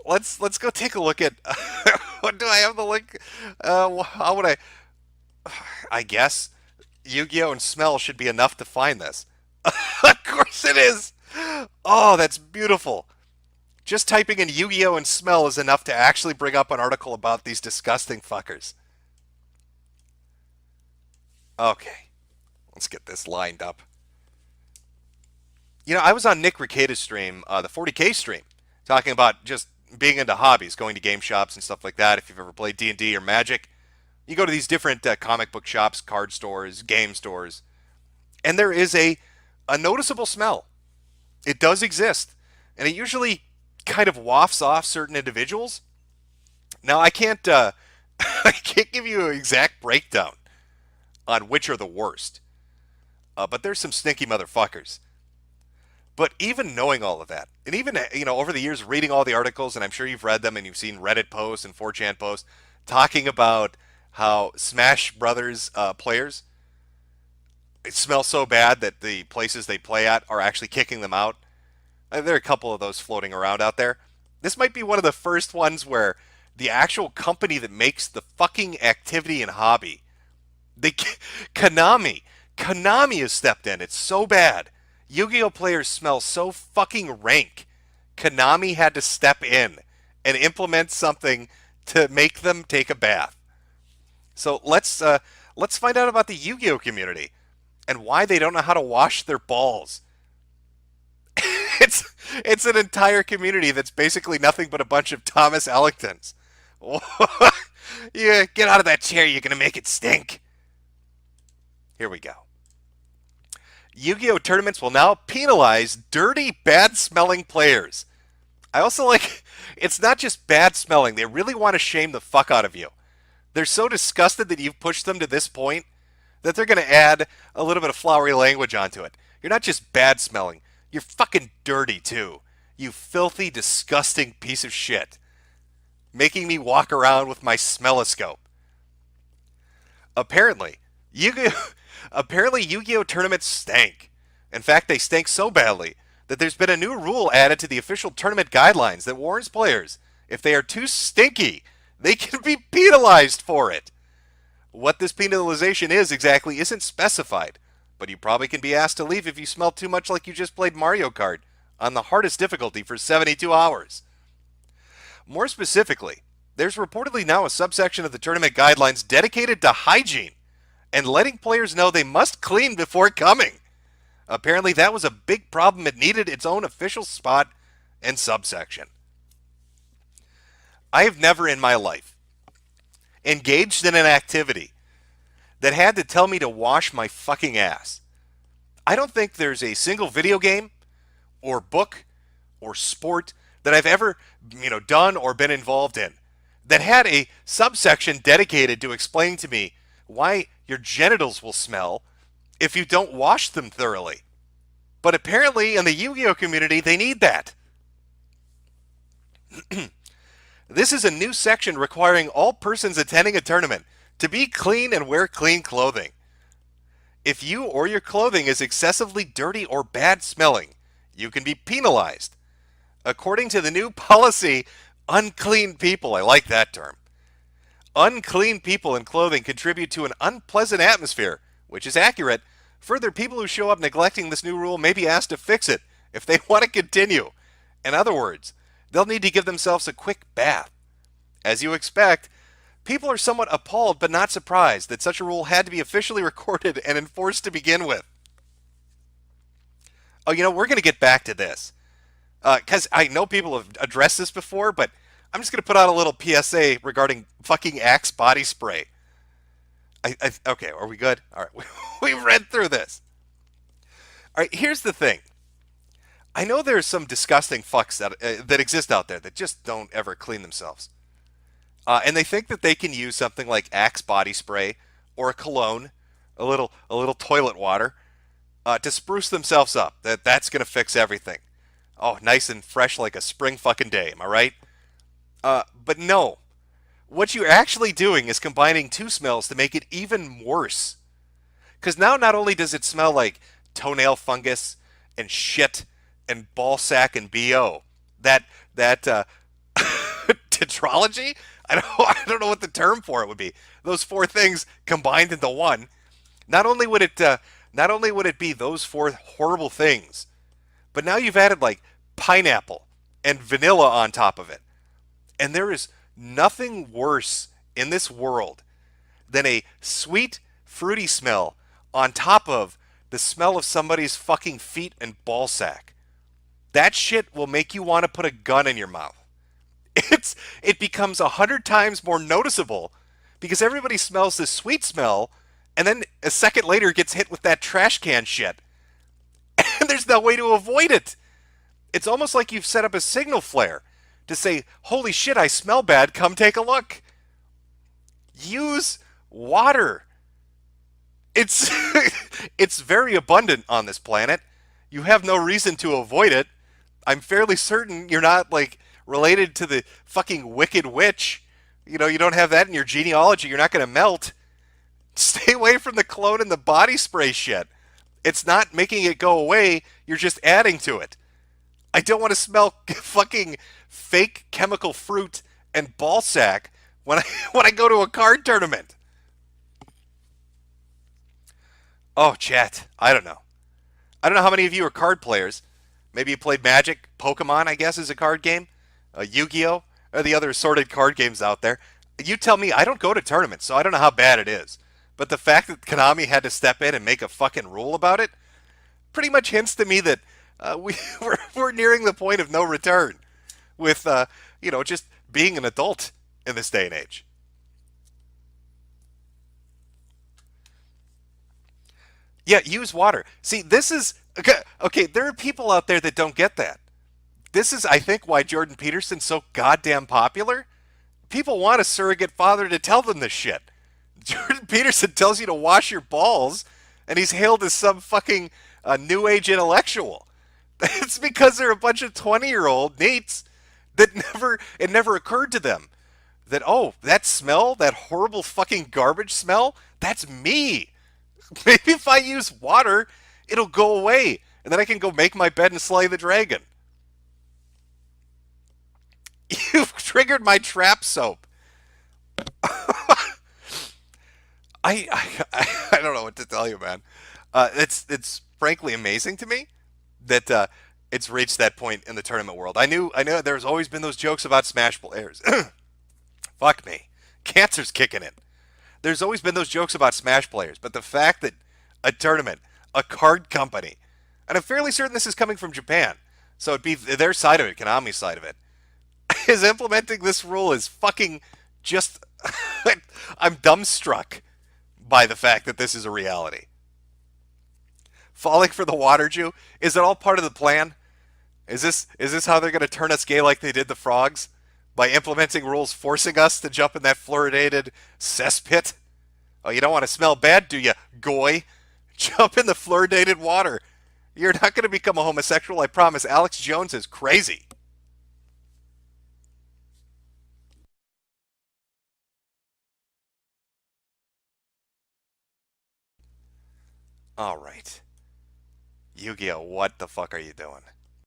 let's go take a look at. What do I have the link? How would I? I guess Yu-Gi-Oh and smell should be enough to find this. Of course it is. Oh, that's beautiful. Just typing in Yu-Gi-Oh and smell is enough to actually bring up an article about these disgusting fuckers. Okay, let's get this lined up. I was on Nick Rekida's stream, the 40K stream, talking about just being into hobbies, going to game shops and stuff like that. If you've ever played D&D or Magic, you go to these different comic book shops, card stores, game stores, and there is a noticeable smell. It does exist, and it usually kind of wafts off certain individuals. Now, I can't I can't give you an exact breakdown on which are the worst, but there's some stinky motherfuckers. But even knowing all of that, and even over the years reading all the articles, and I'm sure you've read them and you've seen Reddit posts and 4chan posts talking about how Smash Brothers players it smells so bad that the places they play at are actually kicking them out. There are a couple of those floating around out there. This might be one of the first ones where the actual company that makes the fucking activity and hobby, they Konami, Konami has stepped in. It's so bad. Yu-Gi-Oh players smell so fucking rank. Konami had to step in and implement something to make them take a bath. So let's find out about the Yu-Gi-Oh community and why they don't know how to wash their balls. It's an entire community that's basically nothing but a bunch of Thomas Ellingtons. Yeah, get out of that chair. You're gonna make it stink. Here we go. Yu-Gi-Oh tournaments will now penalize dirty, bad-smelling players. I also like it's not just bad smelling. They really want to shame the fuck out of you. They're so disgusted that you've pushed them to this point that they're going to add a little bit of flowery language onto it. You're not just bad smelling. You're fucking dirty too. You filthy, disgusting piece of shit. Making me walk around with my smelloscope. Apparently, Yu-Gi-Oh! Apparently Yu-Gi-Oh! Tournaments stank. In fact, they stank so badly that there's been a new rule added to the official tournament guidelines that warns players if they are too stinky, they can be penalized for it. What this penalization is exactly isn't specified, but you probably can be asked to leave if you smell too much like you just played Mario Kart on the hardest difficulty for 72 hours. More specifically, there's reportedly now a subsection of the tournament guidelines dedicated to hygiene and letting players know they must clean before coming. Apparently, that was a big problem. It needed its own official spot and subsection. I have never in my life engaged in an activity that had to tell me to wash my fucking ass. I don't think there's a single video game or book or sport that I've ever, done or been involved in that had a subsection dedicated to explaining to me why your genitals will smell if you don't wash them thoroughly. But apparently in the Yu-Gi-Oh community, they need that. This is a new section requiring all persons attending a tournament to be clean and wear clean clothing. If you or your clothing is excessively dirty or bad smelling, you can be penalized. According to the new policy, unclean people, I like that term. Unclean people in clothing contribute to an unpleasant atmosphere, which is accurate. Further, people who show up neglecting this new rule may be asked to fix it if they want to continue. In other words, they'll need to give themselves a quick bath. As you expect, people are somewhat appalled but not surprised that such a rule had to be officially recorded and enforced to begin with. Oh, we're going to get back to this. Because I know people have addressed this before, but I'm just going to put out a little PSA regarding fucking Axe body spray. Okay, are we good? All right, we've read through this. All right, here's the thing. I know there's some disgusting fucks that exist out there that just don't ever clean themselves. And they think that they can use something like Axe body spray or a cologne, a little toilet water, to spruce themselves up. That's going to fix everything. Oh, nice and fresh like a spring fucking day, am I right? But no. What you're actually doing is combining two smells to make it even worse. Because now not only does it smell like toenail fungus and shit and ball sack and BO, that tetralogy? I don't know what the term for it would be. Those four things combined into one. Not only would it not only would it be those four horrible things, but now you've added like pineapple and vanilla on top of it. And there is nothing worse in this world than a sweet, fruity smell on top of the smell of somebody's fucking feet and ball sack. That shit will make you want to put a gun in your mouth. It becomes 100 times more noticeable because everybody smells this sweet smell, and then a second later gets hit with that trash can shit, and there's no way to avoid it. It's almost like you've set up a signal flare to say, "Holy shit, I smell bad. Come take a look." Use water. It's it's very abundant on this planet. You have no reason to avoid it. I'm fairly certain you're not like related to the fucking wicked witch. You know, you don't have that in your genealogy. You're not going to melt. Stay away from the cologne and the body spray shit. It's not making it go away. You're just adding to it. I don't want to smell fucking fake chemical fruit and ball sack when I when I go to a card tournament. Oh, chat. I don't know. I don't know how many of you are card players. Maybe you played Magic, Pokemon, I guess, is a card game. Yu-Gi-Oh, or the other assorted card games out there. You tell me. I don't go to tournaments, so I don't know how bad it is. But the fact that Konami had to step in and make a fucking rule about it pretty much hints to me that we're nearing the point of no return with, just being an adult in this day and age. Yeah, use water. See, this is okay. There are people out there that don't get that. This is, I think, why Jordan Peterson's so goddamn popular. People want a surrogate father to tell them this shit. Jordan Peterson tells you to wash your balls, and he's hailed as some fucking new age intellectual. It's because they're a bunch of 20-year-old neats that it never occurred to them that, oh, that smell, that horrible fucking garbage smell, that's me. Maybe if I use water, it'll go away, and then I can go make my bed and slay the dragon. You've triggered my trap soap. I don't know what to tell you, man. It's frankly amazing to me that it's reached that point in the tournament world. I knew there's always been those jokes about Smash players. Fuck me, cancer's kicking in. There's always been those jokes about Smash players, but the fact that a tournament, a card company, and I'm fairly certain this is coming from Japan, so it'd be their side of it, Konami's side of it, is implementing this rule is fucking just. I'm dumbstruck by the fact that this is a reality. Falling for the water Jew, is it all part of the plan? Is this how they're going to turn us gay like they did the frogs? By implementing rules forcing us to jump in that fluoridated cesspit? Oh, you don't want to smell bad, do you, goy? Jump in the fluoridated water. You're not going to become a homosexual, I promise. Alex Jones is crazy. All right. Yu-Gi-Oh, what the fuck are you doing?